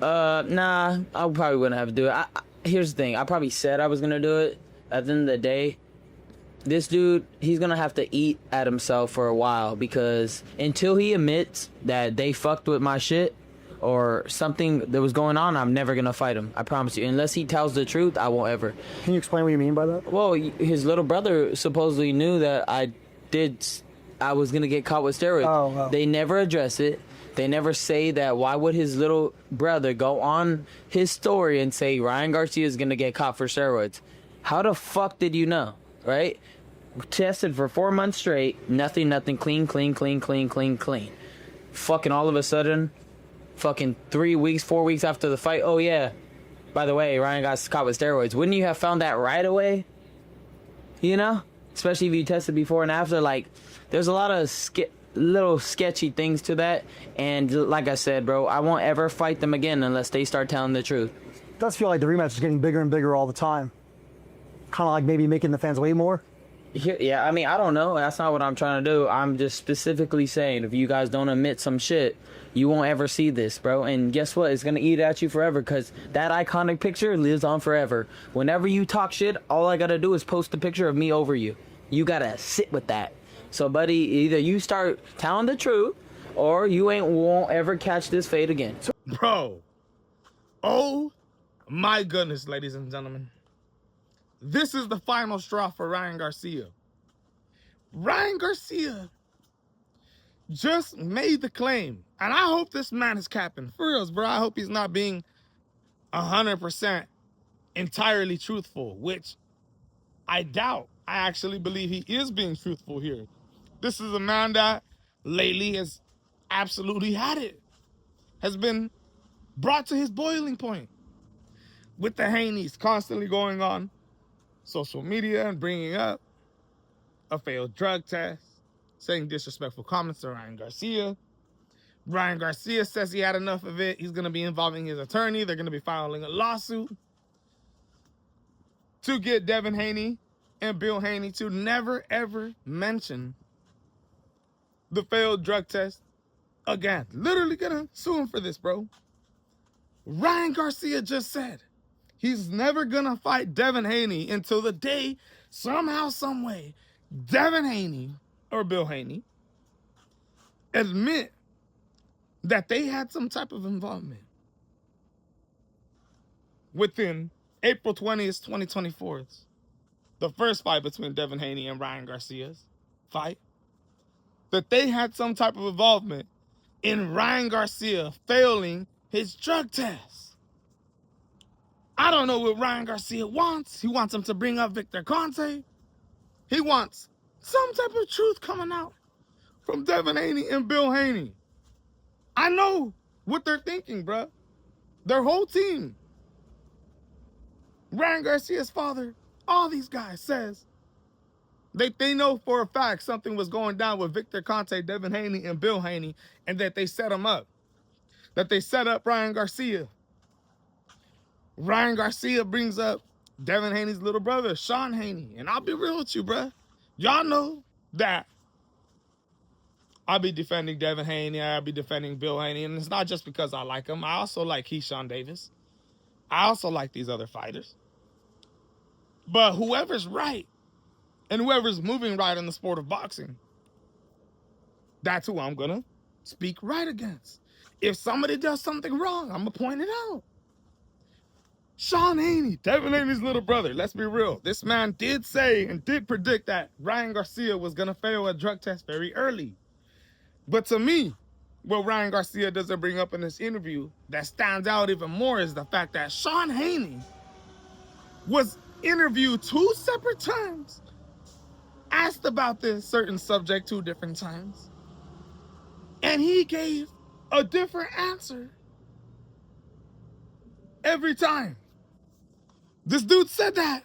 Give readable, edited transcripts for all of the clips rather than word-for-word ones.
Nah, I probably wouldn't have to do it. Here's the thing. I probably said I was gonna do it. At the end of the day, this dude, he's gonna have to eat at himself for a while, because until he admits that they fucked with my shit or something that was going on, I'm never gonna fight him. I promise you. Unless he tells the truth, I won't ever. Can you explain what you mean by that? Well, his little brother supposedly knew that I was gonna get caught with steroids. Oh, wow. They never address it. They never say that. Why would his little brother go on his story and say Ryan Garcia is gonna get caught for steroids? How the fuck did you know, right? Tested for 4 months straight, nothing, clean. Fucking all of a sudden, fucking 3 weeks, 4 weeks after the fight, oh yeah, by the way, Ryan got caught with steroids. Wouldn't you have found that right away? You know? Especially if you tested before and after. Like, there's a lot of little sketchy things to that. And like I said, bro, I won't ever fight them again unless they start telling the truth. It does feel like the rematch is getting bigger and bigger all the time. Kind of like maybe making the fans wait more. Yeah, I mean, I don't know. That's not what I'm trying to do. I'm just specifically saying, if you guys don't admit some shit, you won't ever see this, bro. And guess what? It's going to eat at you forever, because that iconic picture lives on forever. Whenever you talk shit, all I got to do is post a picture of me over you. You got to sit with that. So, buddy, either you start telling the truth, or you won't ever catch this fate again. Bro, oh my goodness, ladies and gentlemen. This is the final straw for Ryan Garcia. Ryan Garcia just made the claim, and I hope this man is capping. For reals, bro. I hope he's not being 100% entirely truthful, which I doubt. I actually believe he is being truthful here. This is a man that lately has absolutely had it, has been brought to his boiling point with the Haneys constantly going on social media and bringing up a failed drug test, saying disrespectful comments to Ryan Garcia. Ryan Garcia says he had enough of it. He's going to be involving his attorney. They're going to be filing a lawsuit to get Devin Haney and Bill Haney to never, ever mention the failed drug test again. Literally going to sue him for this, bro. Ryan Garcia just said he's never gonna fight Devin Haney until the day, somehow, some way, Devin Haney or Bill Haney admit that they had some type of involvement within April 20th, 2024, the first fight between Devin Haney and Ryan Garcia's fight, that they had some type of involvement in Ryan Garcia failing his drug test. I don't know what Ryan Garcia wants. He wants him to bring up Victor Conte. He wants some type of truth coming out from Devin Haney and Bill Haney. I know what they're thinking, bruh. Their whole team. Ryan Garcia's father, all these guys says they know for a fact something was going down with Victor Conte, Devin Haney, and Bill Haney, and that they set him up. That they set up Ryan Garcia. Ryan Garcia brings up Devin Haney's little brother, Sean Haney. And I'll be real with you, bruh. Y'all know that I'll be defending Devin Haney. I'll be defending Bill Haney. And it's not just because I like him. I also like Keyshawn Davis. I also like these other fighters. But whoever's right and whoever's moving right in the sport of boxing, that's who I'm going to speak right against. If somebody does something wrong, I'm going to point it out. Sean Haney, Devin Haney's little brother, let's be real. This man did say and did predict that Ryan Garcia was going to fail a drug test very early. But to me, what Ryan Garcia doesn't bring up in this interview that stands out even more is the fact that Sean Haney was interviewed 2 separate times, asked about this certain subject 2 different times, and he gave a different answer every time. This dude said that.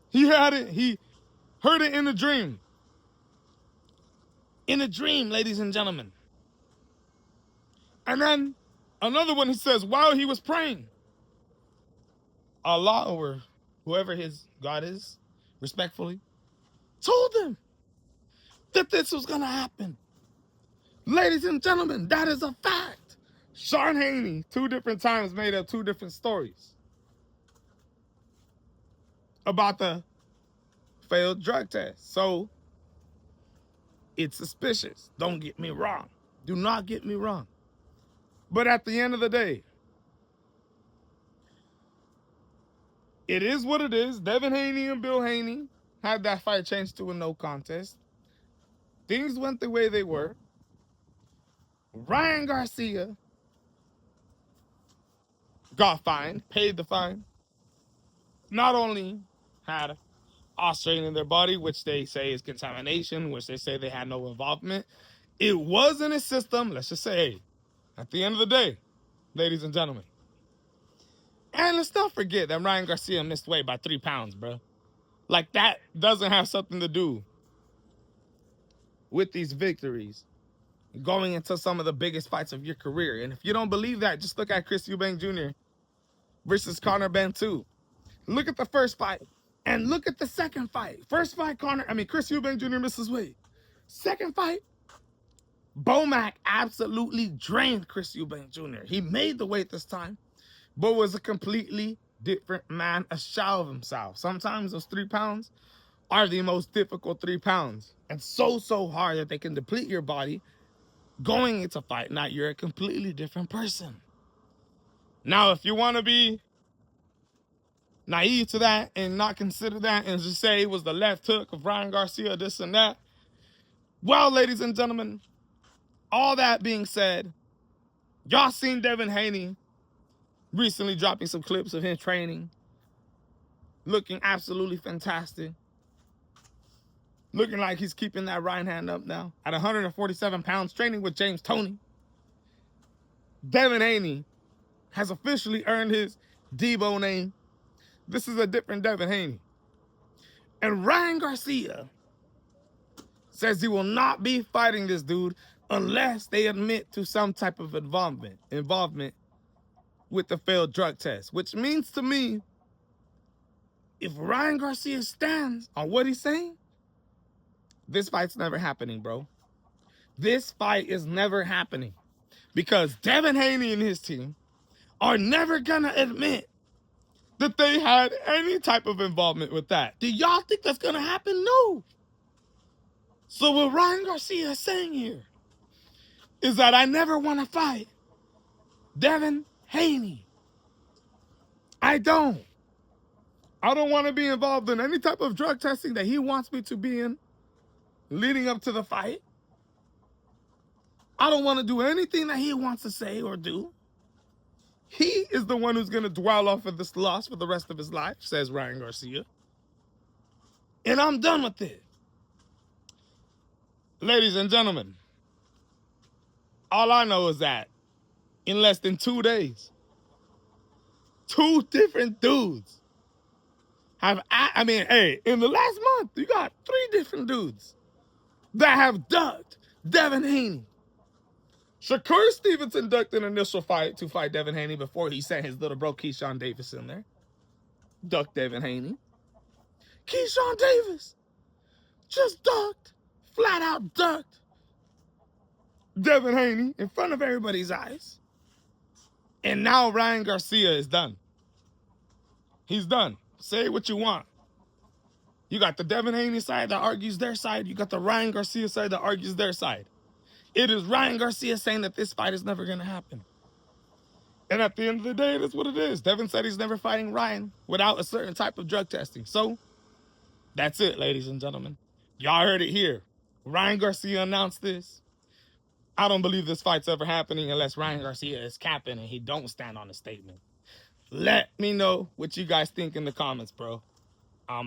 He heard it in a dream. In a dream, ladies and gentlemen. And then another one, he says, while he was praying, Allah, or whoever his God is, respectfully, told him that this was going to happen. Ladies and gentlemen, that is a fact. Sean Haney, 2 different times, made up 2 different stories about the failed drug test. So it's suspicious. Don't get me wrong. Do not get me wrong. But at the end of the day, it is what it is. Devin Haney and Bill Haney had that fight changed to a no contest. Things went the way they were. Ryan Garcia got fined, paid the fine. Not only had Australian in their body, which they say is contamination, which they say they had no involvement. It was in his system. Let's just say, hey, at the end of the day, ladies and gentlemen. And let's not forget that Ryan Garcia missed weight by 3 pounds, bro. Like, that doesn't have something to do with these victories going into some of the biggest fights of your career. And if you don't believe that, just look at Chris Eubank Jr. versus Conor Bentu. Look at the first fight and look at the second fight. First fight, Chris Eubank Jr. misses weight. Second fight, Bomac absolutely drained Chris Eubank Jr. He made the weight this time, but was a completely different man, a shell of himself. Sometimes those 3 pounds are the most difficult 3 pounds, and so hard that they can deplete your body going into fight. Now you're a completely different person. Now, if you want to be naive to that and not consider that and just say it was the left hook of Ryan Garcia, this and that, well, ladies and gentlemen, all that being said, y'all seen Devin Haney recently dropping some clips of him training, looking absolutely fantastic, looking like he's keeping that right hand up now at 147 pounds, training with James Toney. Devin Haney has officially earned his Debo name. This is a different Devin Haney. And Ryan Garcia says he will not be fighting this dude unless they admit to some type of involvement with the failed drug test. Which means to me, if Ryan Garcia stands on what he's saying, this fight's never happening, bro. This fight is never happening. Because Devin Haney and his team are never gonna admit that they had any type of involvement with that. Do y'all think that's gonna happen? No. So what Ryan Garcia is saying here is that I never want to fight Devin Haney. I don't want to be involved in any type of drug testing that he wants me to be in leading up to the fight. I don't want to do anything that he wants to say or do. He is the one who's going to dwell off of this loss for the rest of his life, says Ryan Garcia. And I'm done with it. Ladies and gentlemen, all I know is that in less than 2 days, 2 different dudes have, in the last month, you got 3 different dudes that have ducked Devin Haney. Shakur Stevenson ducked an initial fight to fight Devin Haney before he sent his little bro Keyshawn Davis in there. Ducked Devin Haney. Keyshawn Davis just ducked, flat out ducked Devin Haney in front of everybody's eyes. And now Ryan Garcia is done. He's done. Say what you want. You got the Devin Haney side that argues their side. You got the Ryan Garcia side that argues their side. It is Ryan Garcia saying that this fight is never going to happen. And at the end of the day, that's what it is. Devin said he's never fighting Ryan without a certain type of drug testing. So, that's it, ladies and gentlemen. Y'all heard it here. Ryan Garcia announced this. I don't believe this fight's ever happening unless Ryan Garcia is capping and he don't stand on a statement. Let me know what you guys think in the comments, bro. I'm out.